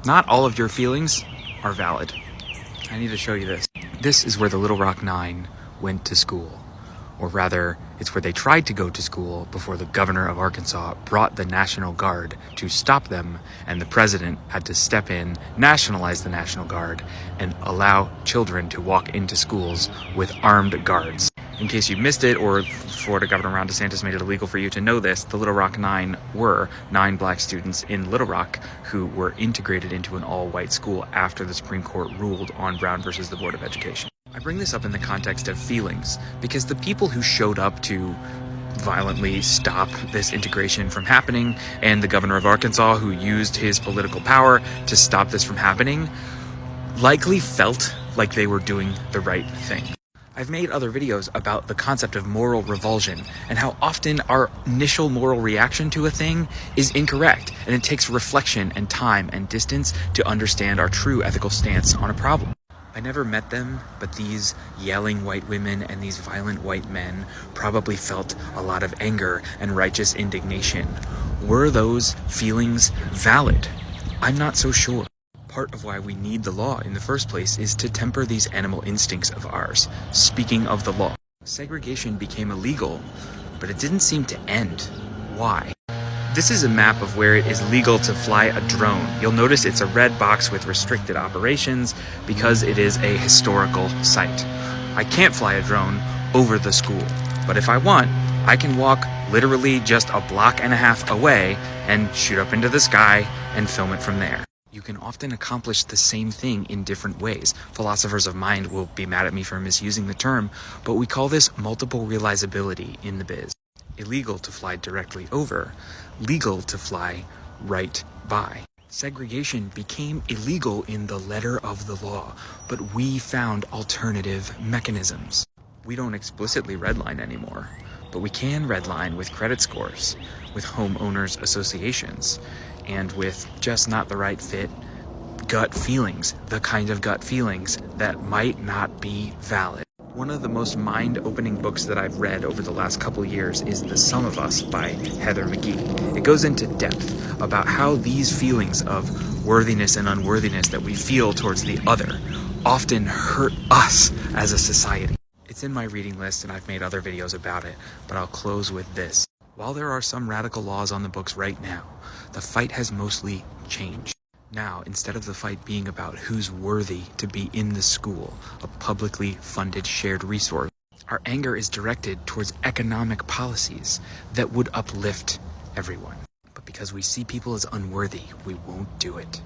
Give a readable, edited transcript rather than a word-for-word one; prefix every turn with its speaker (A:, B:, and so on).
A: Not all of your feelings are valid. I need to show you this. This is where the Little Rock Nine went to school. Or rather, it's where they tried to go to school before the governor of Arkansas brought the National Guard to stop them, and the president had to step in, nationalize the National Guard, and allow children to walk into schools with armed guards. In case you missed it, or Florida Governor Ron DeSantis made it illegal for you to know this, the Little Rock Nine were 9 black students in Little Rock who were integrated into an all-white school after the Supreme Court ruled on Brown versus the Board of Education. I bring this up in the context of feelings, because the people who showed up to violently stop this integration from happening, and the governor of Arkansas who used his political power to stop this from happening, likely felt like they were doing the right thing. I've made other videos about the concept of moral revulsion and how often our initial moral reaction to a thing is incorrect, and it takes reflection and time and distance to understand our true ethical stance on a problem. I never met them, but these yelling white women and these violent white men probably felt a lot of anger and righteous indignation. Were those feelings valid? I'm not so sure. Part of why we need the law in the first place is to temper these animal instincts of ours. Speaking of the law, segregation became illegal, but it didn't seem to end. Why? This is a map of where it is legal to fly a drone. You'll notice it's a red box with restricted operations because it is a historical site. I can't fly a drone over the school, but if I want, I can walk literally just a block and a half away and shoot up into the sky and film it from there. You can often accomplish the same thing in different ways. Philosophers of mind will be mad at me for misusing the term, but we call this multiple realizability in the biz. Illegal to fly directly over, legal to fly right by. Segregation became illegal in the letter of the law, but we found alternative mechanisms. We don't explicitly redline anymore, but we can redline with credit scores, with homeowners associations, and with just not the right fit gut feelings, the kind of gut feelings that might not be valid. One of the most mind-opening books that I've read over the last couple years is The Sum of Us by Heather McGhee. It goes into depth about how these feelings of worthiness and unworthiness that we feel towards the other often hurt us as a society. It's in my reading list and I've made other videos about it, but I'll close with this. While there are some radical laws on the books right now, the fight has mostly changed. Now, instead of the fight being about who's worthy to be in the school, a publicly funded shared resource, our anger is directed towards economic policies that would uplift everyone. But because we see people as unworthy, we won't do it.